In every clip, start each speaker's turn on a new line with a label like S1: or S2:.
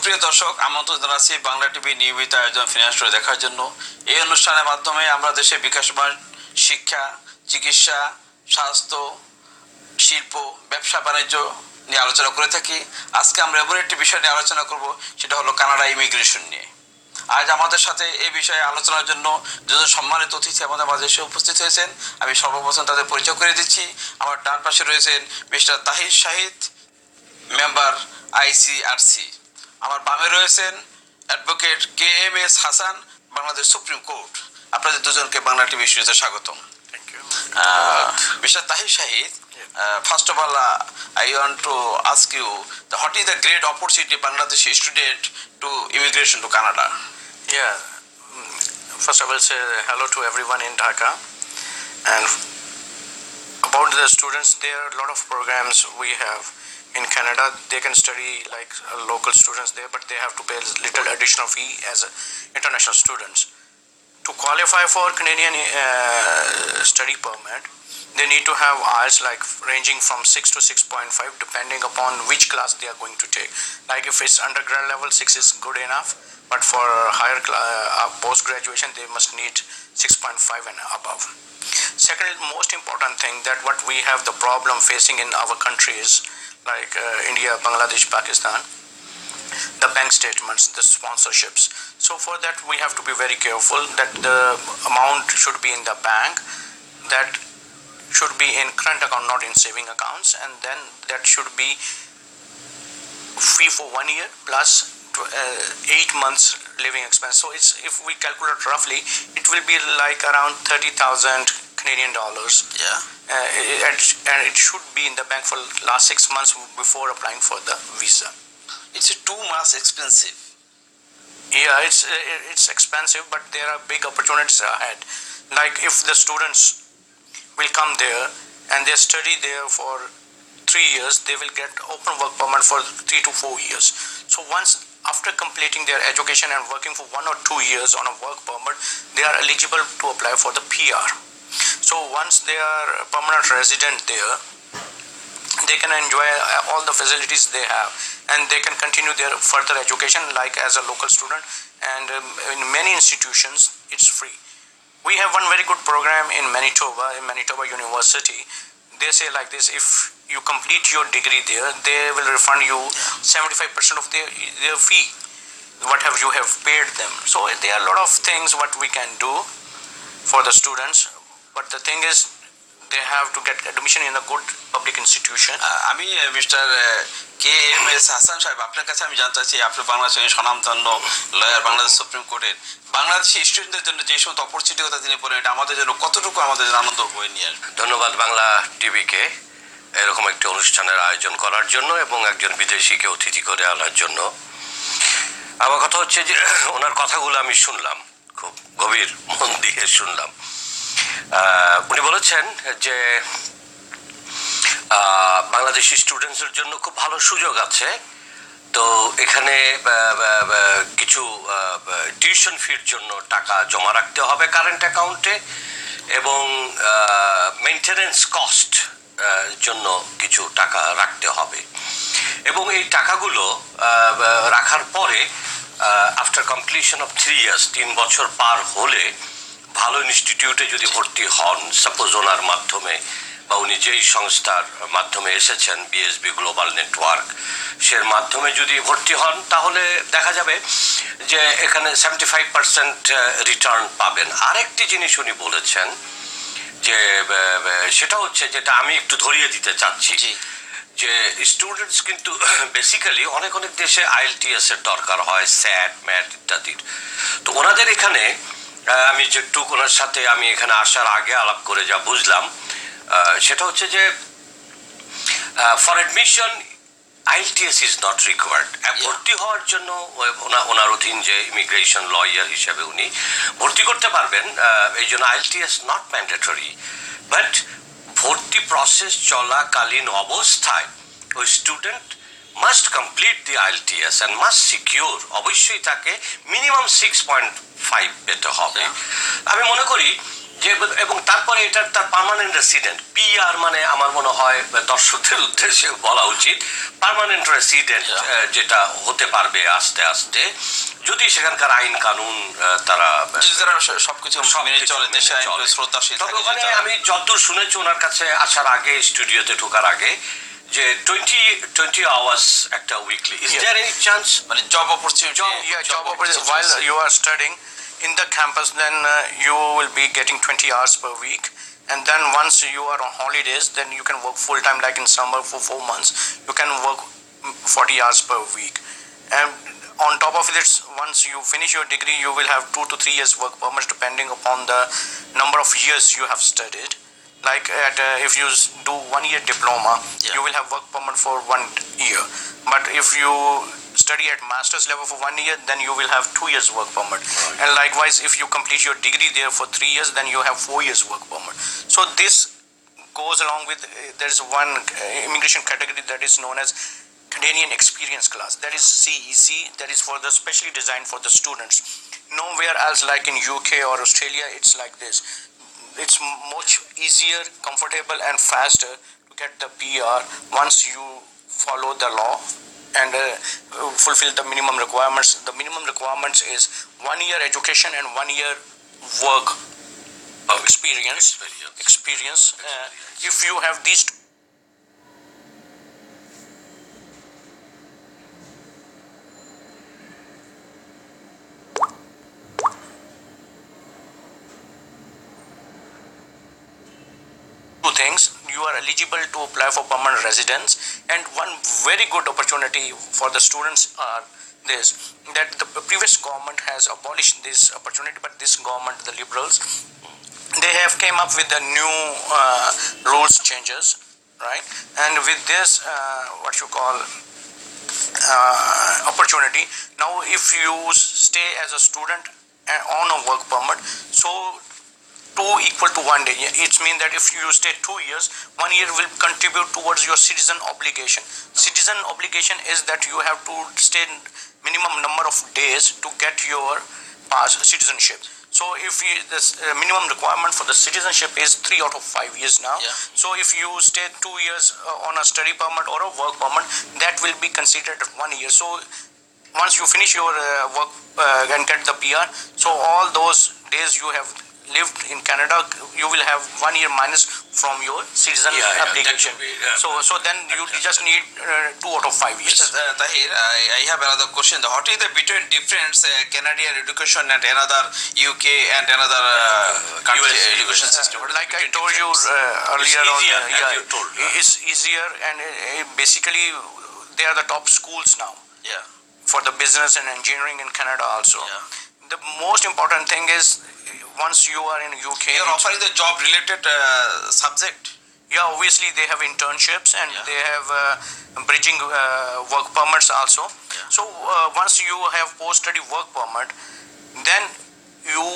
S1: সুপ্রিয় দর্শক, আমন্ত্রণ জানাচ্ছি বাংলা টিভি নিয়মিত আয়োজন ফিনান্স শো দেখার জন্য। এই অনুষ্ঠানের মাধ্যমে আমরা দেশের বিকাশমান শিক্ষা, চিকিৎসা, স্বাস্থ্য, শিল্প, ব্যবসা বাণিজ্য নিয়ে আলোচনা করে থাকি। আজকে আমরা এমন একটি বিষয় নিয়ে আলোচনা করব, সেটা হলো কানাডা ইমিগ্রেশন নিয়ে। আজ আমাদের সাথে এই বিষয়ে আলোচনার জন্য দুজন সম্মানিত অতিথি আমাদের মাঝে এসে উপস্থিত হয়েছেন। আমি সর্বপ্রথম তাদের পরিচয় করে দিচ্ছি। আমার ডান পাশে রয়েছেন mister Tahir Shahid, member ICRC। আমার বামে রয়েছেন advocate KMS Hasan, Bangladesh supreme court. আপনাদের দুজনকে বাংলা টিভি স্টুডিওতে স্বাগতম।
S2: Thank you.
S1: Mister Tahir Shahid, first of all, I want to ask you, what is the great opportunity Bangladeshi student to immigration to Canada?
S2: Yeah. First, I will say hello to everyone in Dhaka. And about the students, there are a lot of programs we have in Canada. They can study like local students there, but they have to pay a little additional fee as international students. To qualify for Canadian study permit, they need to have IELTS like ranging from 6 to 6.5 depending upon which class they are going to take. Like if it's undergrad level, 6 is good enough, but for higher post graduation they must need 6.5 and above. Second, most important thing that what we have the problem facing in our countries like India, Bangladesh, Pakistan, the bank statements, the sponsorships. So for that we have to be very careful that the amount should be in the bank, that should be in current account, not in saving accounts, and then that should be free for 1 year plus 8 months living expense. So it's, if we calculate roughly, it will be like around 30,000 Canadian dollars.
S1: Yeah.
S2: And it should be in the bank for last 6 months before applying for the visa.
S1: It's too much expensive.
S2: Yeah, it's expensive, but there are big opportunities ahead. Like if the students will come there and they study there for 3 years, they will get open work permit for 3 to 4 years. So once after completing their education and working for 1 or 2 years on a work permit, they are eligible to apply for the PR. So once they are a permanent resident there, they can enjoy all the facilities they have, and they can continue their further education like as a local student, and in many institutions it's free. We have one very good program in Manitoba University. They say like this: if you complete your degree there, they will refund you 75% of their fee, what you have paid them. So there are a lot of things what we can do for the students, but the thing is they have to get admission in a good public institution.
S1: আমি mister KMS Hasan সাহেব, আপনার কাছে আমি জানতে চাচ্ছি, আপনি বাংলাদেশের স্বনামধন্য লয়ার, বাংলাদেশ সুপ্রিম কোর্টের। বাংলাদেশি স্টুডেন্টদের জন্য যে সমস্ত অপরচুনিটি কথা তিনি বলেন, এটা আমাদের জন্য কতটুকু আমাদের জন্য আনন্দ বয়ে নিয়ে আসবে?
S3: ধন্যবাদ বাংলা টিভিকে এরকম একটি অনুষ্ঠানের আয়োজন করার জন্য এবং একজন বিদেশিকে অতিথি করে আনার জন্য। আমার কথা হচ্ছে যে ওনার কথাগুলো আমি শুনলাম, খুব গভীর মন দিয়ে শুনলাম। উনি বলেছেন যে বাংলাদেশি স্টুডেন্টসের জন্য খুব ভালো সুযোগ আছে। তো এখানে কিছু টিউশন ফির জন্য টাকা জমা রাখতে হবে কারেন্ট অ্যাকাউন্টে, এবং মেইনটেনেন্স কস্ট জন্য কিছু টাকা রাখতে হবে, এবং এই টাকাগুলো রাখার পরে আফটার কমপ্লিশন অফ 3 years 3 বছর পার হলে ভালো ইনস্টিটিউটে যদি ভর্তি হন, সাপোজ ওনার মাধ্যমে বা উনি যেই সংস্থার মাধ্যমে এসেছেন BSB গ্লোবাল নেটওয়ার্ক, সের মাধ্যমে যদি ভর্তি হন, তাহলে দেখা যাবে যে এখানে 75% রিটার্ন পাবেন। আরেকটি জিনিস উনি বলেছেন যে সেটা হচ্ছে, যেটা আমি একটু ধরিয়ে দিতে চাচ্ছি, যে স্টুডেন্টস কিন্তু বেসিক্যালি অনেক দেশে IELTS এর দরকার হয়, SAT, MAT ইত্যাদির। তো ওনাদের এখানে আমি যেটুকু ওনার সাথে আমি এখানে আসার আগে আলাপ করে যা বুঝলাম, সেটা হচ্ছে যে for admission IELTS is not required. ভর্তি হওয়ার জন্য ওনার অধীন যে ইমিগ্রেশন লয়ার হিসেবে উনি ভর্তি করতে পারবেন, এই জন্য IELTS নট ম্যান্ডেটরি। বাট ভর্তি প্রসেস চলাকালীন অবস্থায় ওই student must complete the IELTS and must secure, অবশ্যই তাকে মিনিমাম 6.5 পেতে হবে। আমি মনে করি যে এবং তারপরে এটার তার পার্মানেন্ট রেসিডেন্ট পিআর মানে আমার মনে হয় দর্শকদের উদ্দেশ্যে বলা উচিত পার্মানেন্ট রেসিডেন্ট যেটা হতে পারবে আস্তে আস্তে যদি সেখানকার আইন কানুন তারা
S1: সবকিছু মেনে চলে, দেশে আইন শ্রদ্ধাশীল
S3: তবে
S1: থাকে।
S3: ওখানে আমি যতদূর শুনেছি ওনার কাছে আসার আগে স্টুডিওতে ঢোকার আগে যে 20 hours একটা weekly is there any chance
S1: মানে job opportunity?
S2: job opportunity while you are studying in the campus, then you will be getting 20 hours per week, and then once you are on holidays, then you can work full time, like in summer for 4 months you can work 40 hours per week. And on top of this, once you finish your degree, you will have 2 to 3 years work permit depending upon the number of years you have studied. Like if you do 1 year diploma, you will have work permit for 1 year, but if you study at master's level for 1 year, then you will have 2 years work permit. And likewise, if you complete your degree there for 3 years, then you have 4 years work permit. So this goes along with there is one immigration category that is known as Canadian Experience Class, that is CEC, that is for the specially designed for the students. Nowhere else, like in UK or Australia, it's like this. It's much easier, comfortable and faster to get the PR once you follow the law and fulfill the minimum requirements. The minimum requirements is 1 year education and 1 year work experience. If you have these two, things, you are eligible to apply for permanent residence. And one very good opportunity for the students are this, that the previous government has abolished this opportunity, but this government, the Liberals, they have came up with the new rules changes, right? And with this what you call opportunity, now if you stay as a student on a work permit, so 2 equal to 1 day. It means that if you stay 2 years, 1 year will contribute towards your citizen obligation. Citizen obligation is that you have to stay minimum number of days to get your citizenship. So if the minimum requirement for the citizenship is 3 out of 5 years now. So if you stay 2 years on a study permit or a work permit, that will be considered 1 year. So once you finish your work and get the PR, so all those days you have lived in Canada, you will have 1 year minus from your citizen application. So then you just need 2 out of 5 years.
S1: Mr. Tahir, I have another question. What is the between difference Canadian education and another UK and another country education system?
S2: Like I told you earlier on, it's easier, and basically they are the top schools now. For the business and engineering in Canada also. The most important thing is once you are in UK,
S1: you are offering the job related subject.
S2: Obviously they have internships and they have bridging work permits also. So once you have post study work permit, then you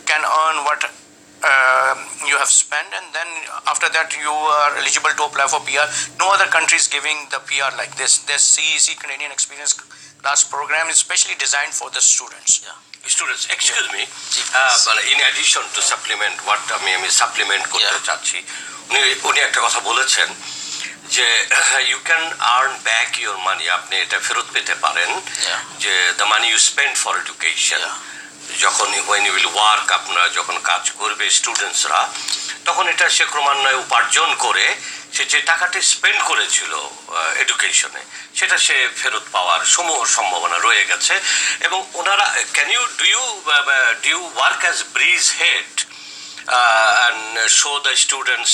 S2: can earn what you have spent, and then after that you are eligible to apply for PR. No other country is giving the PR like this. This CEC, Canadian Experience Class program, is specially designed for the students.
S3: Students, excuse me, in addition to supplement what আমি supplement করতে চাচ্ছি, উনি একটা কথা বলেছেন যে you can earn back your money, আপনি এটা ফেরত পেতে পারেন, যে the money you spend for education, যখন when you will work, আপনারা যখন কাজ করবে স্টুডেন্টসরা, তখন এটা সে ক্রমান্বয়ে উপার্জন করে সে যে টাকাটি স্পেন্ড করেছিল এডুকেশনে, সেটা সে ফেরত পাওয়ার সমূহ সম্ভাবনা রয়ে গেছে। এবং ওনারা do you work as bridge head and show the students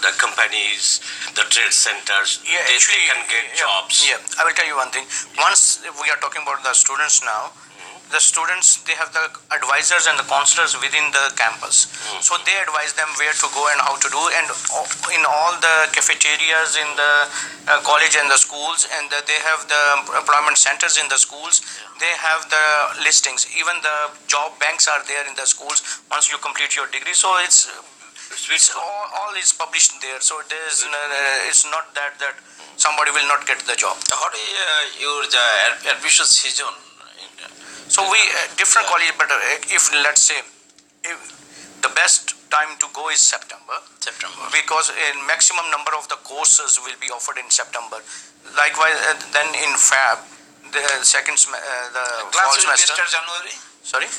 S3: the companies, the trade centers, they can get jobs?
S2: I will tell you one thing. Once we are talking about the students now, the students, they have the advisors and the counselors within the campus. So they advise them where to go and how to do, and in all the cafeterias in the college and the schools, and they have the employment centers in the schools. They have the listings. Even the job banks are there in the schools once you complete your degree. So it's all is published there. So it's not that somebody will not get the job.
S1: How do your admission season?
S2: So we different college, but if let's say if the best time to go is September.
S1: September.
S2: Because a maximum number of the courses will be offered in September. Likewise, then in Feb, the the
S1: Class
S2: fall
S1: will be
S2: semester.
S1: start January.
S2: Sorry,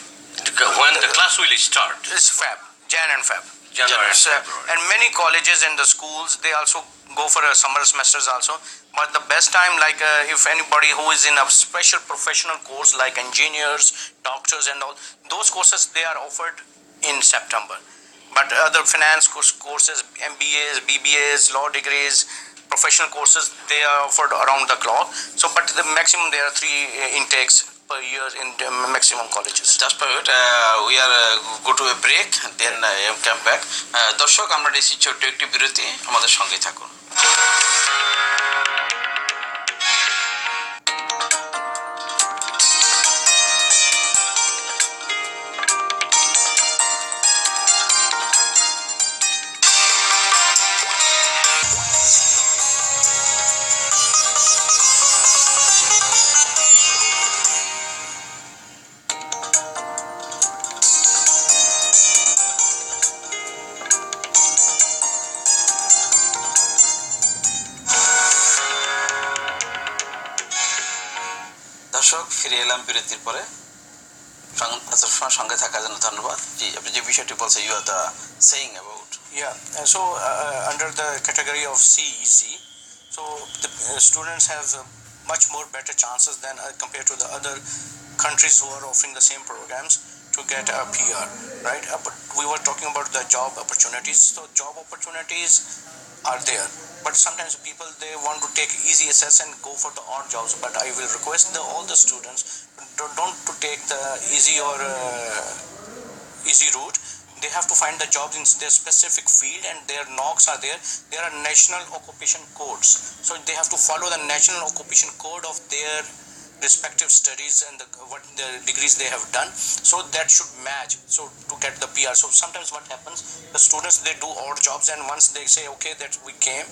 S3: When the class will start?
S2: it's Feb, Jan and Feb.
S3: January and
S2: So,
S3: February.
S2: and many colleges and the schools, they also go for a summer semesters also. But the best time, like if anybody who is in a special professional course like engineers, doctors and all, those courses they are offered in September. But other finance courses, MBAs, BBAs, law degrees, professional courses, they are offered around the clock. So, but the maximum there are 3 intakes per year in the maximum colleges.
S1: Just for it, we are go to a break, then come back. দর্শক আমরা নিচ্ছি ছোট্ট একটি বিরতি, আমাদের সঙ্গে থাকুন। দর্শক ফিরে এলাম বিরতির পরে। সঙ্গে থাকার জন্য ধন্যবাদ। জি, আপনি যে বিষয়টি বলছেন, you are the saying about.
S2: Yeah, so under the category of CEC, so the students have much more better chances than compared to the other countries who are offering the same programs to get a PR, right? But we were talking about the job opportunities. So job opportunities are there, but sometimes people they want to take easy access and go for the odd jobs. But I will request all the students don't to take the easy or easy route. They have to find the jobs in their specific field, and their knocks are there. There are national occupation codes, so they have to follow the national occupation code of their respective studies and what the degrees they have done, so that should match, so to get the PR. So sometimes what happens, the students they do odd jobs, and once they say okay that we came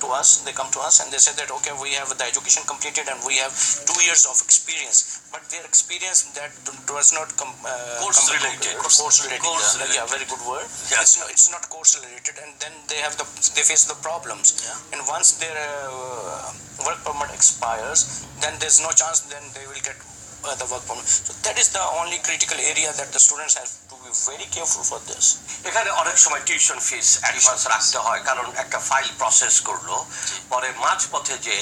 S2: to us, they come to us and they say that okay, we have the education completed and we have 2 years of experience, but their experience that does not
S3: Course related.
S2: Yeah, very good word.
S3: Yeah.
S2: It's not course related, and then they face the problems.
S1: Yeah.
S2: And once their work permit expires, then there's no chance then they will get the work permit. So that is the only critical area that the students have to be very careful for this.
S3: এখানে অনেক সময় tuition fees advance রাখতে হয়, কারণ একটা file process করলো, পরে মাঝপথে যে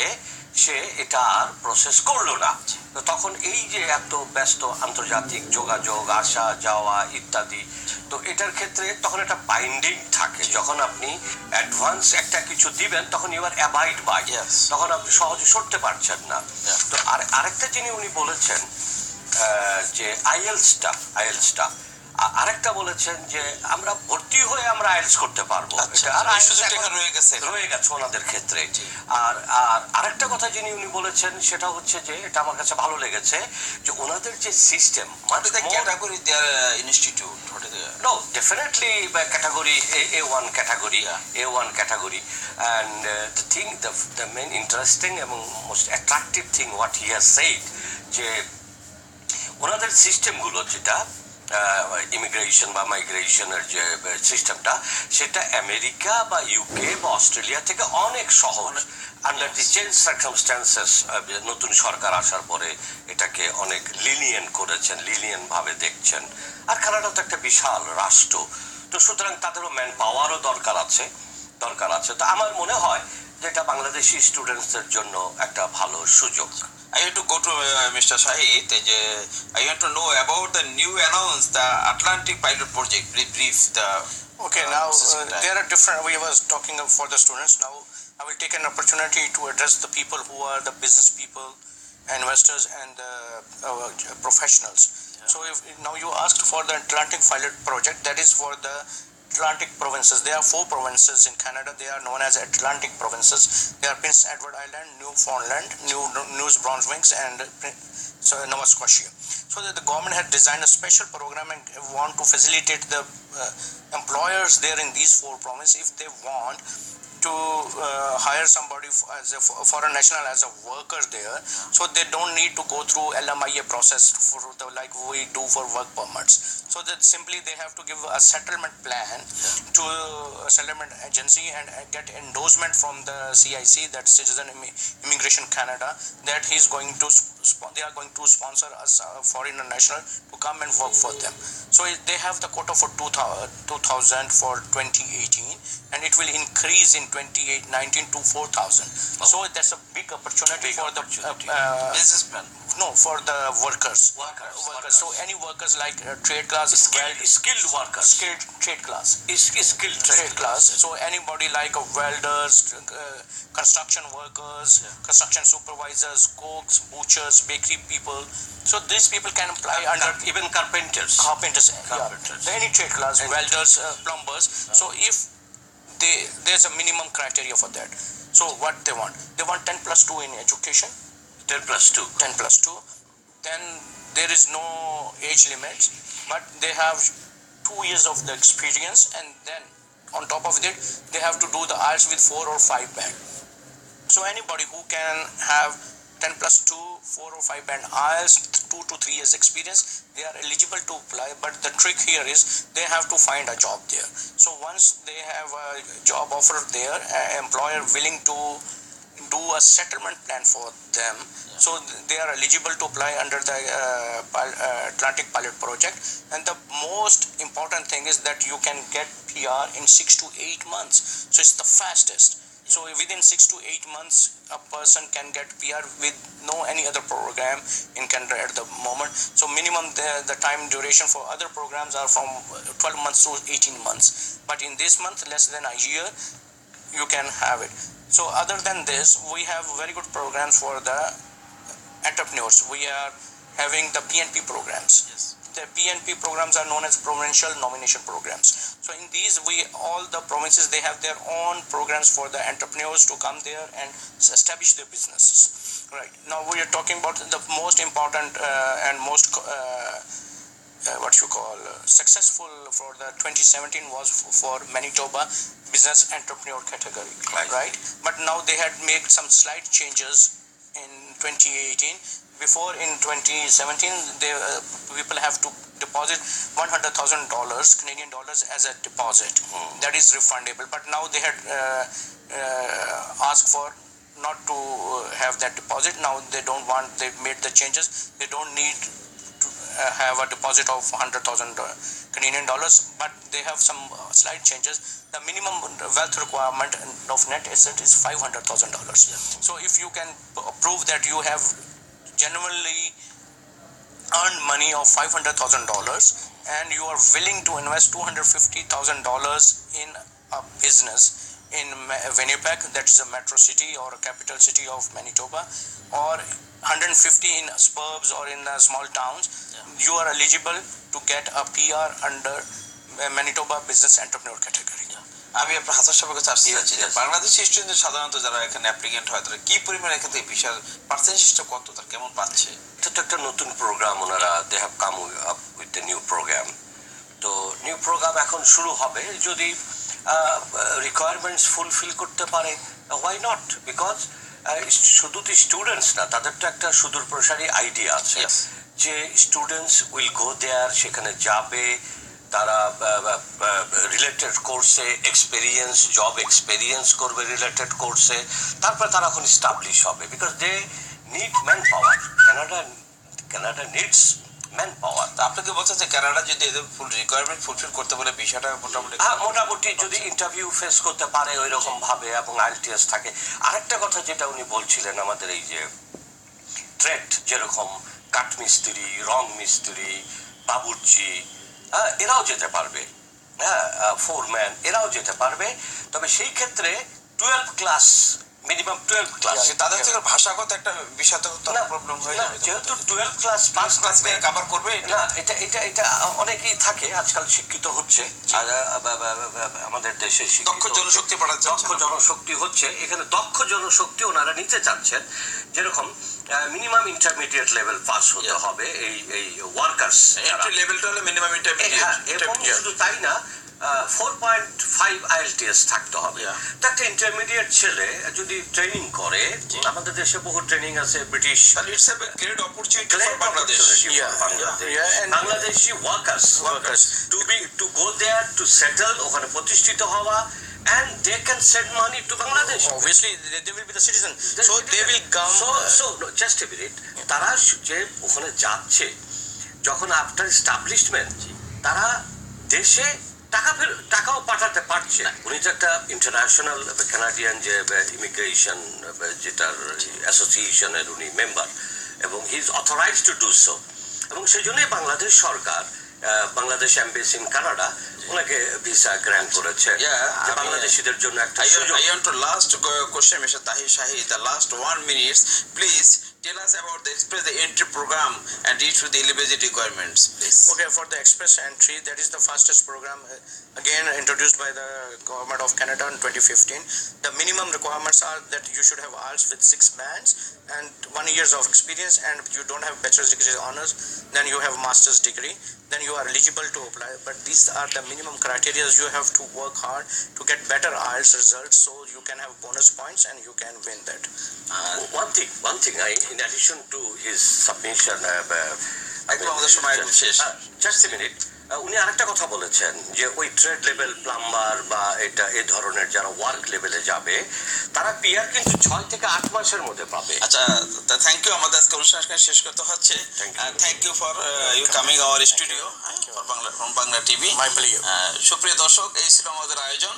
S3: সে এটা আর প্রসেস করলো না, তো তখন এই যে এত ব্যস্ত আন্তর্জাতিক যোগাযোগ, আসা যাওয়া ইত্যাদি, তো এটার ক্ষেত্রে তখন একটা বাইন্ডিং থাকে। যখন আপনি অ্যাডভান্স একটা কিছু দিবেন তখন ইউ আর অ্যাবাইড বাই, তখন আপনি সহজে সরতে পারছেন না। তো আরেকটা জিনিস উনি বলেছেন যে আইএলসটা আরেকটা বলেছেন যে আমরা ভর্তি হয়ে আমরা আইএলস করতে পারবো, রয়ে গেছে ওনাদের ক্ষেত্রে। আর আরেকটা কথা যিনি উনি বলেছেন সেটা হচ্ছে যে এটা আমার কাছে ভালো লেগেছে, যে ওনাদের যে system
S1: category there institute,
S3: no definitely category A1 category, and the thing, the main interesting এবং most attractive thing what he has said, যে ওনাদের সিস্টেমগুলো যেটা ইমিগ্রেশন বা মাইগ্রেশনের যে সিস্টেমটা, সেটা আমেরিকা বা ইউকে বা অস্ট্রেলিয়া থেকে অনেক সহজ। আন্ডার দি চেঞ্জ সার্কামস্ট্যান্সেস, নতুন সরকার আসার পরে এটাকে অনেক লিনিয়েন্ট করেছেন, লিনিয়েন্ট ভাবে দেখছেন। আর কানাডা তো একটা বিশাল রাষ্ট্র, তো সুতরাং তাদেরও ম্যান পাওয়ারও দরকার আছে। তো আমার মনে হয় যে এটা বাংলাদেশি স্টুডেন্টসদের জন্য একটা ভালো সুযোগ।
S1: I have to go to Mr. Shahid. I want to know about the new announced the Atlantic pilot project. Brief the.
S2: Okay, now there are different. We was talking for the students. Now I will take an opportunity to address the people who are the business people, investors, and professionals. Yeah. So now you asked for the Atlantic pilot project. That is for the Atlantic provinces. There are 4 provinces in Canada. They are known as Atlantic provinces. They are Prince Edward Island, Newfoundland, New Brunswick, and Nova Scotia. So that the government had designed a special program and want to facilitate the employers there in these 4 provinces, if they want to hire somebody as a foreign national as a worker there, so they don't need to go through LMIA process for the like we do for work permits. So that simply they have to give a settlement plan to a settlement agency and get endorsement from the CIC, that Citizen Immigration Canada, that he's going to they are going to sponsor us a foreign national to come and work for them. So they have the quota for 2,000 for 2018, and it will increase in 2019 to 4,000. So that's a big opportunity for the
S1: businessmen.
S2: No, for the workers. So any workers like trade class,
S3: skilled workers,
S2: skilled trade class,
S3: skilled
S2: trade class. So anybody like welders, construction workers, construction supervisors, cooks, butchers, bakery people. So these people can apply under
S3: even carpenters.
S2: Yeah. Any trade class, and welders, plumbers. So if there's a minimum criteria for that. So what they want 10 plus 2 in education.
S3: 10 plus 2.
S2: 10 plus 2. Then there is no age limit, but they have 2 years of the experience, and then on top of it, they have to do the IELTS with 4 or 5 band. So anybody who can have 10 plus 2, 4 or 5 band IELTS, 2 to 3 years experience, they are eligible to apply. But the trick here is they have to find a job there. So once they have a job offer there, an employer willing to do a settlement plan for them, so they are eligible to apply under the Atlantic Pilot Project. And the most important thing is that you can get PR in 6 to 8 months. So it's the fastest. So within 6 to 8 months, a person can get PR with no any other program in Canada at the moment. So minimum the time duration for other programs are from 12 months to 18 months. But in this month, less than a year, you can have it. So other than this, we have very good programs for the entrepreneurs. We are having the PNP programs.
S1: Yes.
S2: The PNP programs are known as provincial nomination programs. So in these, all the provinces, they have their own programs for the entrepreneurs to come there and establish their businesses. Right. Now we are talking about the most important and most successful for the 2017 was for Manitoba business entrepreneur category, right? But now they had made some slight changes in 2018. Before in 2017, people have to deposit $100,000 Canadian dollars as a deposit. That is refundable. But now they had asked for not to have that deposit. Now they don't want. They made the changes. They don't need have a deposit of $100,000 Canadian dollars, but they have some slight changes. The minimum wealth requirement of net asset is $500,000. So if you can prove that you have genuinely earned money of $500,000 and you are willing to invest $250,000 in a business in Winnipeg, that is a metro city or a capital city of Manitoba, or 150 in suburbs or in small towns, you are eligible to get a PR under Manitoba business entrepreneur category.
S1: আমি আপনার হাসান সাহেবের কাছে আসতে চাচ্ছি যে বাংলাদেশি স্টুডেন্টদের সাধারণত যারা এখানে অ্যাপ্লিকেন্ট হয় তারা কি পরিমাণ এখান থেকে ভিসার পার্সেন্টেজটা কত, তার কেমন পাচ্ছে?
S3: এটা তো একটা নতুন প্রোগ্রাম, ওনারা they have come up with the new programme. তো নিউ প্রোগ্রাম এখন শুরু হবে, যদি রিকোয়ারমেন্টস ফুলফিল করতে পারে, হোয়াই নট? বিকজ শুধু তো স্টুডেন্টস না, তাদের তো একটা সুদূর প্রসারী আইডিয়া আছে যে স্টুডেন্টস উইল গো দেয়ার, সেখানে যাবে, তারা রিলেটেড কোর্সে এক্সপেরিয়েন্স, জব এক্সপেরিয়েন্স করবে রিলেটেড কোর্সে, তারপরে তারা এখন স্টাবলিশ হবে। Because they need man power, Canada needs man power.
S1: আপনাকে বলছে যে কানাডা যদি এদের ফুল রিকোয়ারমেন্ট ফুলফিল করতে পারে ভিসাটা
S3: মোটামুটি যদি ইন্টারভিউ ফেস করতে পারে ওই রকম ভাবে এবং আইএলটিএস থাকে। আরেকটা কথা যেটা উনি বলছিলেন, আমাদের এই যে ট্রেড, যেরকম কাঠমিস্ত্রি, রং মিস্ত্রি, বাবুর্চি, এরাও যেতে পারবে, ফোরম্যান এরাও যেতে পারবে। তবে সেই ক্ষেত্রে 12 ক্লাস, মিনিমাম 12 ক্লাস।
S1: তাদের থেকে ভাষাগত একটা বিষয় তো প্রবলেম হয়ে যাবে,
S3: যেহেতু 12 ক্লাস পাস
S1: ক্লাসে কভার করবে
S3: না। এটা অনেকেই থাকে, আজকাল শিক্ষিত হচ্ছে আমাদের দেশে,
S1: দক্ষ জনশক্তি বাড়াচ্ছে,
S3: দক্ষ জনশক্তি হচ্ছে। এখানে দক্ষ জনশক্তি ওনারা নিতে চাচ্ছেন, যেরকম মিনিমাম ইন্টারমিডিয়েট লেভেল পাস হতে হবে এই ওয়ার্কার্স
S1: লেভেলটা হলো মিনিমাম ইন্টারমিডিয়েট।
S3: এবং শুধু তাই না, 4.5 IELTS থাকতে হবে।
S1: Yeah.
S3: তো একটা ইন্টারমিডিয়েট ছেলে যদি ট্রেনিং করে, আমাদের দেশে বহু ট্রেনিং আছে British
S1: Well, it's a great opportunity for Bangladesh.
S3: Bangladeshi workers to go there to settle, ওখানে প্রতিষ্ঠিত হওয়া, and they can send money to Bangladesh.
S2: Obviously, they will be the citizen, so they will come.
S3: So just a minute, তারা যে ওখানে যাচ্ছে, যখন after establishment তারা দেশে টাকাও পাঠাতে পারছে। উনি তো একটা ইন্টারন্যাশনাল কানাডিয়ান যে ইমিগ্রেশন যেটার অ্যাসোসিয়েশনের উনি মেম্বার, এবং he is authorised to do so, এবং সেই জন্যই বাংলাদেশ সরকার বাংলাদেশ এমবেসি ইন কানাডা ওনাকে ভিসা গ্র্যান্ট করেছে, যে বাংলাদেশিদের জন্য একটা সুযোগ।
S1: I want to last question, Mr. Tahir Shahid, the last 1 minute. Please tell us about the Express the Entry program and reach to the eligibility requirements, please.
S2: Okay, for the express entry, that is the fastest program, again introduced by the government of Canada in 2015. The minimum requirements are that you should have IELTS with 6 bands and 1 years of experience, and you don't have bachelor's degree honors, then you have master's degree, then you are eligible to apply. But these are the minimum criteria. You have to work hard to get better IELTS results, so you can have bonus points and you can win that.
S3: One thing, in addition to his submission,
S1: একদম আমাদের সময় একদম শেষ।
S3: Just a minute, উনি আরেকটা কথা বলেছেন যে ওই ট্রেড লেভেল প্লাম্বার বা এই ধরনের যারা ওয়ার্ক লেভেলে যাবে, তারা পিআর কিন্তু 6 থেকে 8 মাসের মধ্যে পাবে।
S1: আচ্ছা, থ্যাংক ইউ। আমাদের আজকে অনুষ্ঠানকে শেষ করতে হচ্ছে। Thank you for you coming our studio from Bangla TV.
S2: My pleasure.
S1: সুপ্রিয় দর্শক, এই ছিল আমাদের আয়োজন।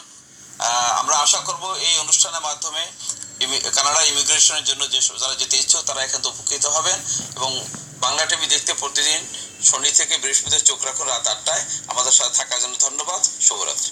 S1: আমরা আশা করব এই অনুষ্ঠানের মাধ্যমে কানাডা ইমিগ্রেশনের জন্য যারা যেতে ইচ্ছুক তারা এখান থেকে উপকৃত হবেন, এবং বাংলা টিভি দেখতে প্রতিদিন শনি থেকে বৃহস্পতিবার চোখ রাখুন রাত 8টায়। আমাদের সাথে থাকার জন্য ধন্যবাদ। শুভরাত্রি।